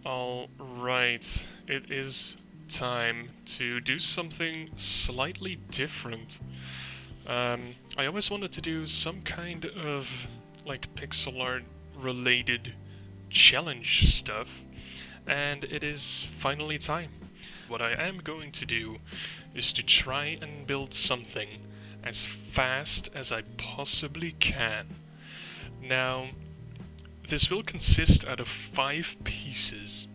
Alright, it is time to do something slightly different. I always wanted to do some kind of like pixel art related challenge stuff, and it is finally time. What I am going to do is to try and build something as fast as I possibly can. Now, this will consist out of 5 pieces,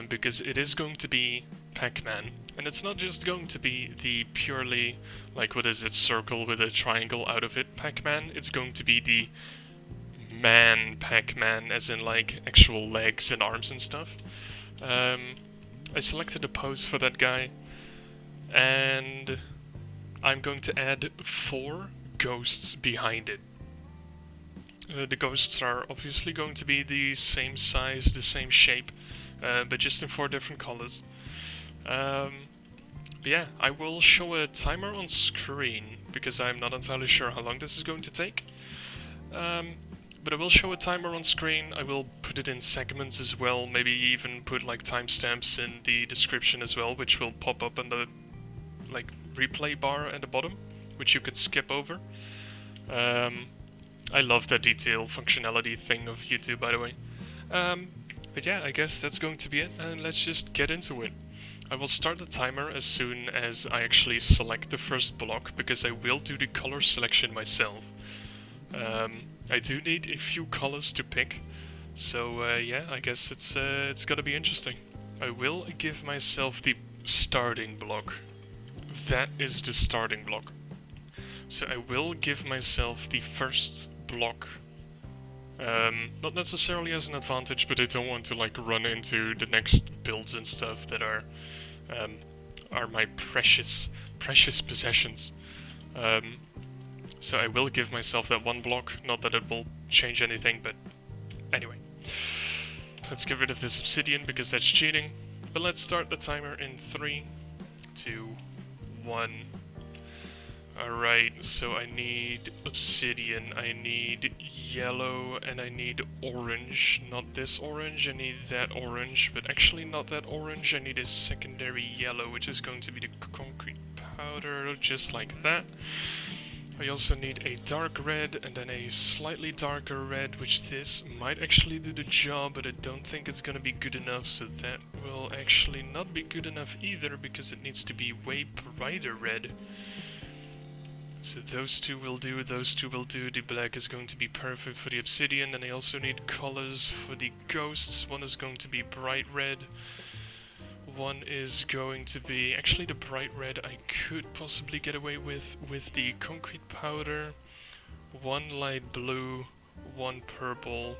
because it is going to be Pacman, and it's not just going to be the purely, like, what is it, circle with a triangle out of it Pacman. It's going to be the man Pacman, as in like actual legs and arms and stuff. I selected a pose for that guy, and I'm going to add 4 ghosts behind it. The ghosts are obviously going to be the same size, the same shape, but just in 4 different colors. But yeah, I will show a timer on screen, because I'm not entirely sure how long this is going to take. But I will show a timer on screen. I will put it in segments as well, maybe even put like timestamps in the description as well, which will pop up in the like replay bar at the bottom, which you could skip over. I love the detail functionality thing of YouTube, by the way. But yeah, I guess that's going to be it, and let's just get into it. I will start the timer as soon as I actually select the first block, because I will do the color selection myself. I do need a few colors to pick, so yeah, I guess it's gonna be interesting. I will give myself the starting block. That is the starting block. So I will give myself the first block. Not necessarily as an advantage, but I don't want to like run into the next builds and stuff that are my precious possessions. So I will give myself that one block, not that it will change anything, but anyway. Let's get rid of this obsidian because that's cheating. But let's start the timer in 3, 2, 1. Alright, so I need obsidian, I need yellow, and I need orange. Not this orange, I need that orange, but actually not that orange, I need a secondary yellow, which is going to be the concrete powder, just like that. I also need a dark red, and then a slightly darker red, which this might actually do the job, but I don't think it's gonna be good enough, so that will actually not be good enough either, because it needs to be way brighter red. So those two will do, those two will do. The black is going to be perfect for the obsidian, and I also need colors for the ghosts. One is going to be bright red. One is going to be... Actually, the bright red I could possibly get away with the concrete powder. One light blue, one purple,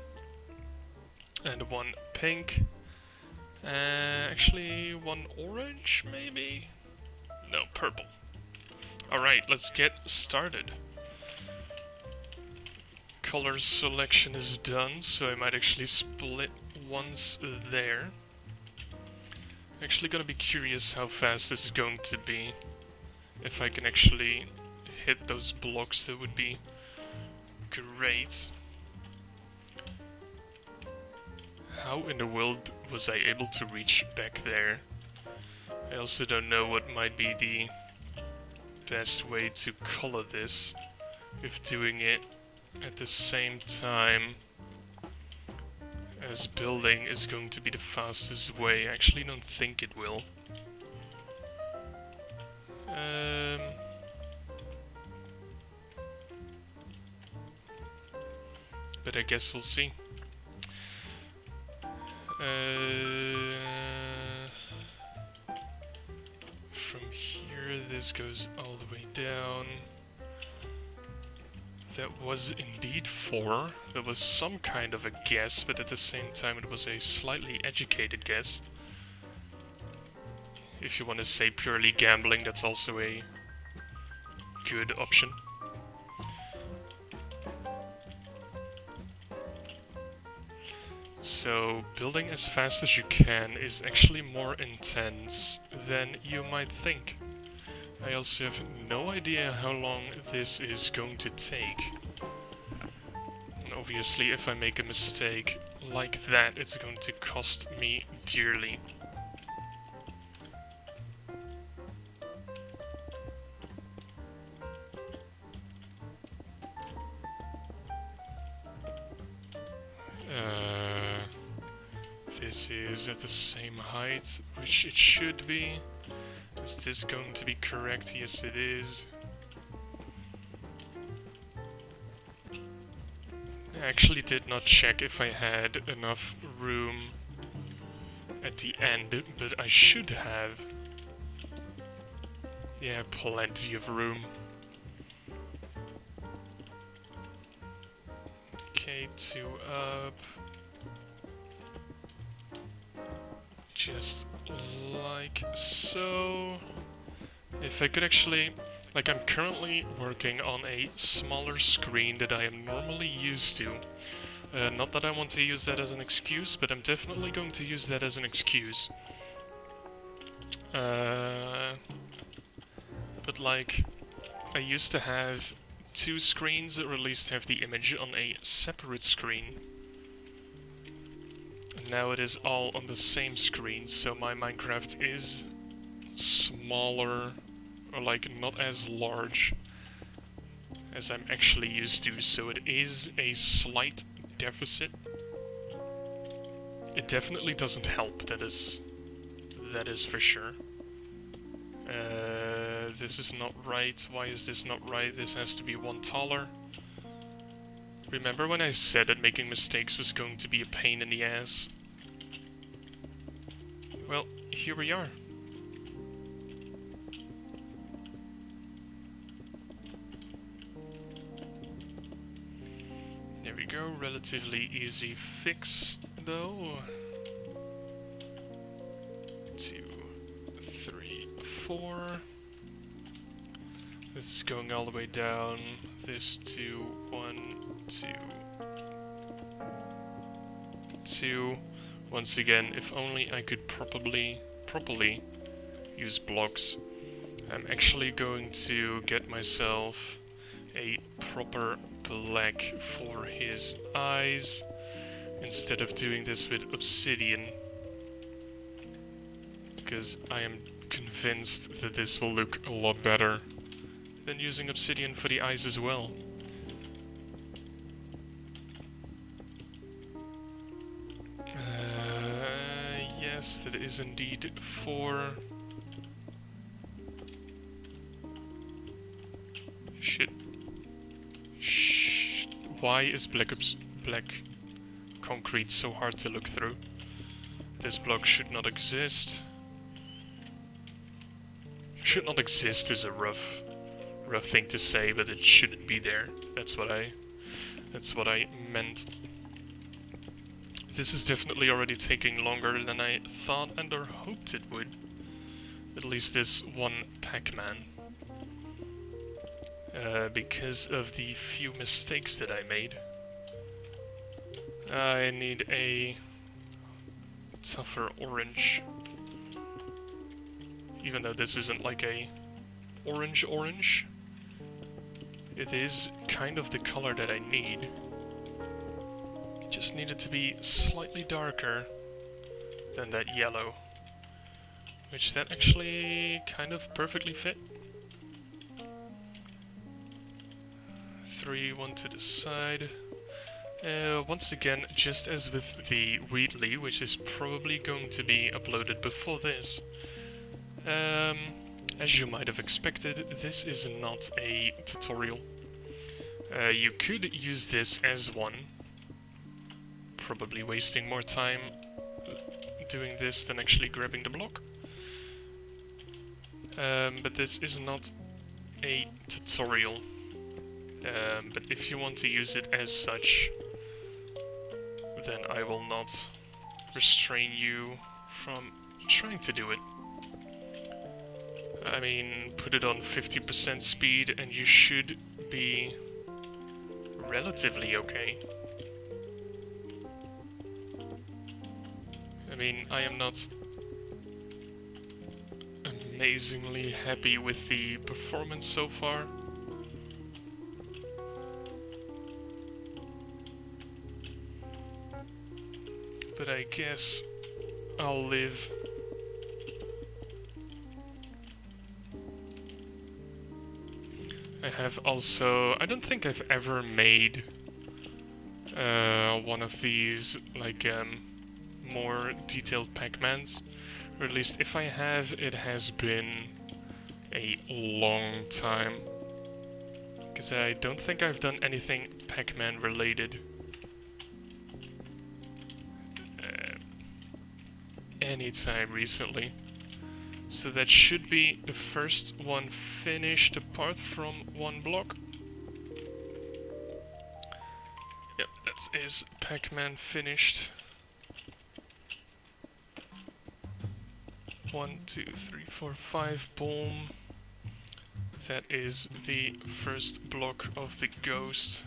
and one pink. Actually, one orange, maybe? No, purple. Alright, let's get started. Color selection is done, so I might actually split once there. Actually gonna be curious how fast this is going to be. If I can actually hit those blocks, that would be great. How in the world was I able to reach back there? I also don't know what might be the best way to color this, if doing it at the same time as building is going to be the fastest way. I actually don't think it will. But I guess we'll see. From here, this goes all the way down. That was indeed 4. That was some kind of a guess, but at the same time it was a slightly educated guess. If you want to say purely gambling, that's also a good option. So, building as fast as you can is actually more intense than you might think. I also have no idea how long this is going to take. obviously if I make a mistake like that, it's going to cost me dearly. This is at the same height, which it should be. Is this going to be correct? Yes, it is. I actually did not check if I had enough room at the end, but I should have. Yeah, plenty of room. Okay, 2 up. Just like so. If I could actually... Like, I'm currently working on a smaller screen that I am normally used to. Not that I want to use that as an excuse, but I'm definitely going to use that as an excuse. But like, I used to have 2 screens, or at least have the image on a separate screen. And now it is all on the same screen, so my Minecraft is smaller, or like not as large as I'm actually used to, so it is a slight deficit. It definitely doesn't help, that is for sure. This is not right. Why is this not right? This has to be 1 taller. Remember when I said that making mistakes was going to be a pain in the ass? Well, here we are. There we go, relatively easy fix though. 2, 3, 4. This is going all the way down. This 2, 1, 2, 2. Once again, if only I could properly use blocks. I'm actually going to get myself a proper black for his eyes instead of doing this with obsidian, because I am convinced that this will look a lot better than using obsidian for the eyes as well. Yes, that is indeed 4. Shit. Shh. Why is black concrete so hard to look through? This block should not exist. Should not exist is a rough thing to say, but it shouldn't be there. That's what I meant. This is definitely already taking longer than I thought and or hoped it would. At least this one Pacman. Because of the few mistakes that I made. I need a tougher orange. Even though this isn't like a orange. It is kind of the color that I need. Just need it to be slightly darker than that yellow. Which that actually kind of perfectly fit. 3, 1 to the side. Once again, just as with the Wheatley, which is probably going to be uploaded before this. As you might have expected, this is not a tutorial. You could use this as one. Probably wasting more time doing this than actually grabbing the block. But this is not a tutorial. But if you want to use it as such, then I will not restrain you from trying to do it. I mean, put it on 50% speed and you should be relatively okay. I mean, I am not amazingly happy with the performance so far. but I guess I'll live. I have also... I don't think I've ever made one of these, like, more detailed Pacmans. Or at least if I have, it has been a long time. Because I don't think I've done anything Pacman related anytime recently. So that should be the first one finished apart from one block. Yep, that is Pacman finished. 1, 2, 3, 4, 5, boom. That is the first block of the ghost.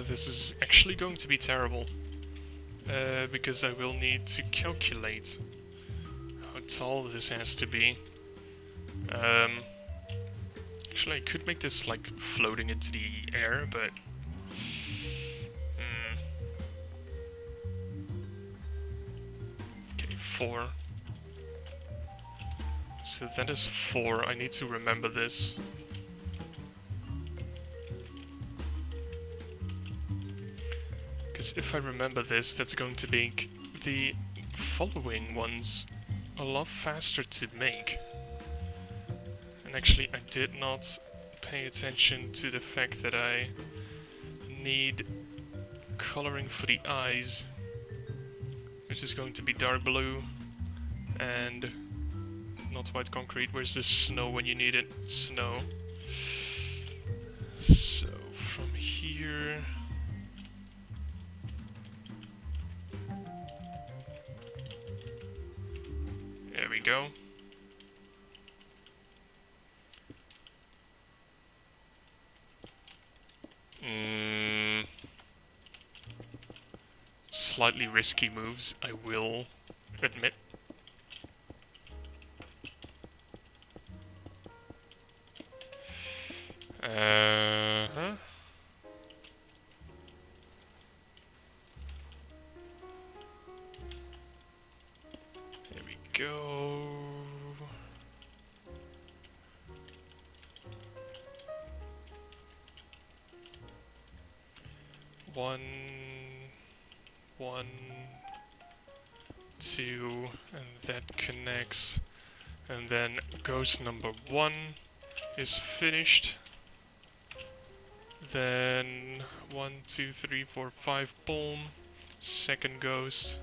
This is actually going to be terrible, because I will need to calculate how tall this has to be. Actually, I could make this like floating into the air, but okay, 4. So that is 4. I need to remember this. Because if I remember this, that's going to make the following ones a lot faster to make. And actually, I did not pay attention to the fact that I need coloring for the eyes, which is going to be dark blue and not white concrete. Where's the snow when you need it? Snow. So from here... There we go. Slightly risky moves, I will admit. There we go. One, 2, and that connects. And then ghost number 1 is finished. Then 1, 2, 3, 4, 5, boom. Second ghost.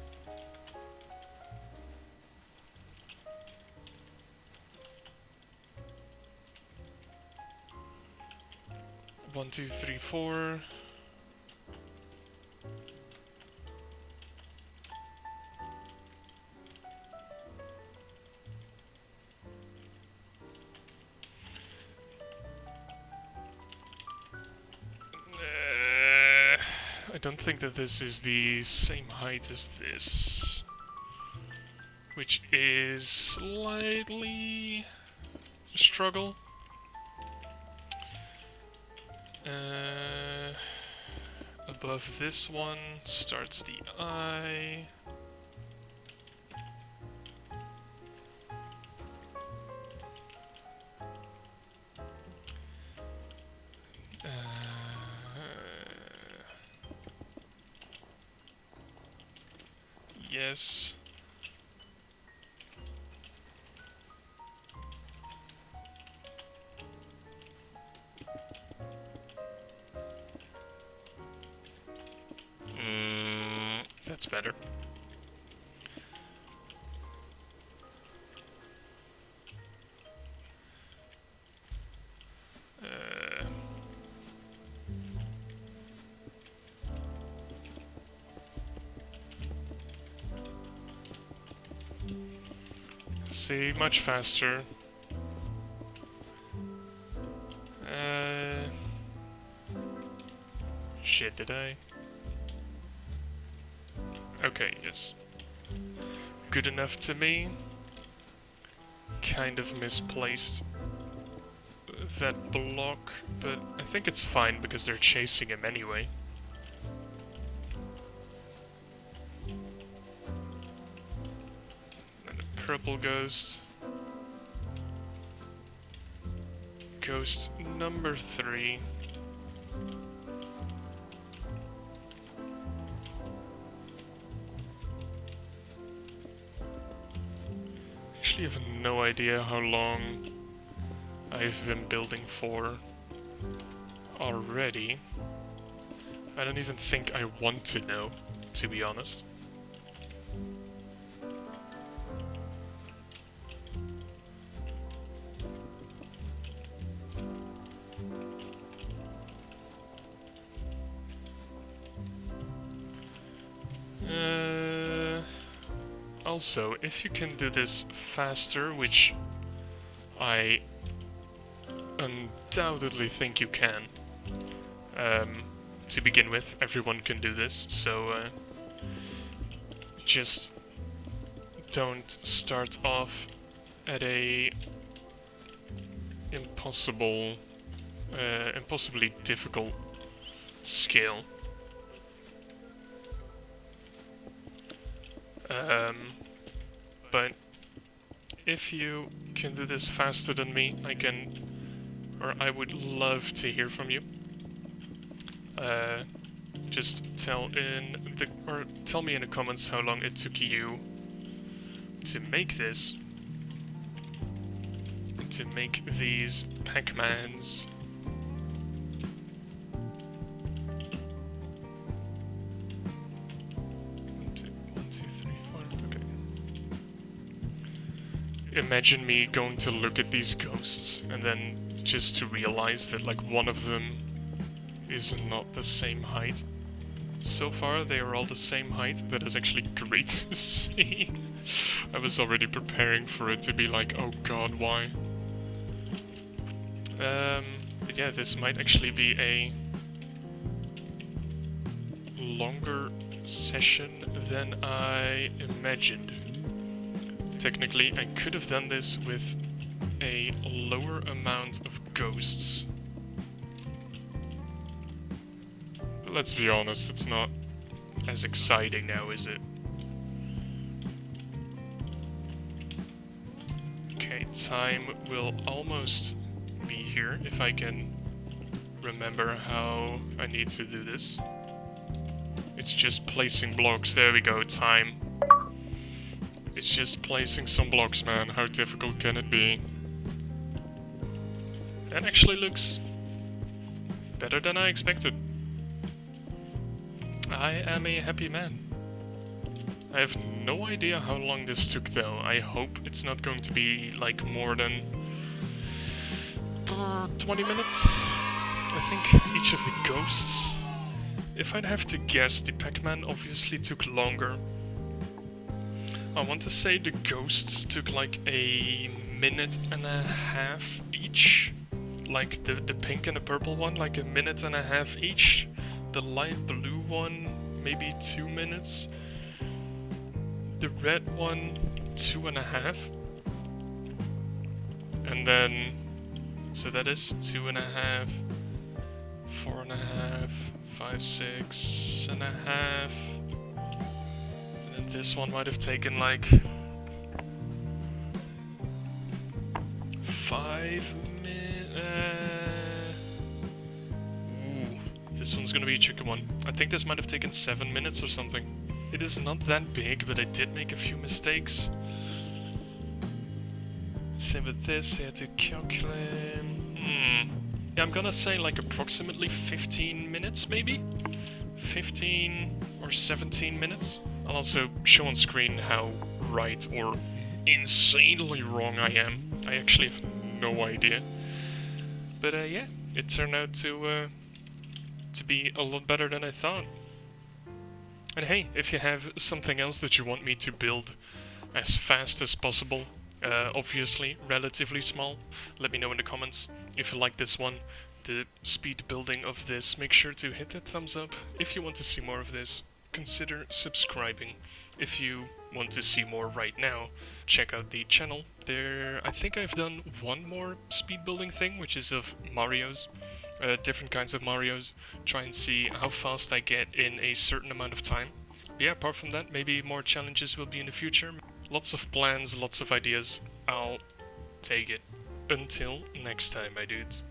One, 2, 3, 4. I don't think that this is the same height as this, which is slightly a struggle. Above this one starts the eye. Yes. That's better. See, much faster. Shit, did I? Okay, yes. Good enough to me. kind of misplaced that block, but I think it's fine because they're chasing him anyway. And the purple ghost. Ghost number 3. Actually, I have no idea how long I've been building for already. I don't even think I want to know, to be honest. Also, if you can do this faster, which I undoubtedly think you can. To begin with, everyone can do this, so just don't start off at a impossibly difficult scale. But if you can do this faster than me, I would love to hear from you. Just tell me in the comments how long it took you to make this, to make these Pacmans. Imagine me going to look at these ghosts and then just to realize that like one of them is not the same height. So far they are all the same height. That is actually great to see. I was already preparing for it to be like, oh god, why? But yeah, this might actually be a longer session than I imagined. Technically, I could have done this with a lower amount of ghosts. But let's be honest, it's not as exciting now, is it? Okay, time will almost be here, if I can remember how I need to do this. It's just placing blocks. There we go, time. It's just placing some blocks, man. How difficult can it be? That actually looks better than I expected. I am a happy man. I have no idea how long this took though. I hope it's not going to be like more than 20 minutes. I think each of the ghosts. If I'd have to guess, the Pacman obviously took longer. I want to say the ghosts took like a minute and a half each. Like the pink and the purple one, like a minute and a half each. The light blue one, maybe 2 minutes. The red one, 2.5. And then, so that is 2.5, 4.5, 5, 6.5. And this one might have taken like 5 minutes. Ooh, this one's gonna be a tricky one. I think this might have taken 7 minutes or something. It is not that big, but I did make a few mistakes. Same with this, I had to calculate. Yeah, I'm gonna say like approximately 15 minutes, maybe? 15 or 17 minutes. I'll also show on screen how right or insanely wrong I am. I actually have no idea. But yeah, it turned out to be a lot better than I thought. And hey, if you have something else that you want me to build as fast as possible, obviously relatively small, let me know in the comments. If you like this one, the speed building of this, make sure to hit that thumbs up. If you want to see more of this, consider subscribing. If you want to see more right now, check out the channel. I think I've done one more speed building thing, which is of Marios. Different kinds of Marios. Try and see how fast I get in a certain amount of time. But yeah, apart from that, maybe more challenges will be in the future. Lots of plans, lots of ideas. I'll take it. Until next time, my dudes.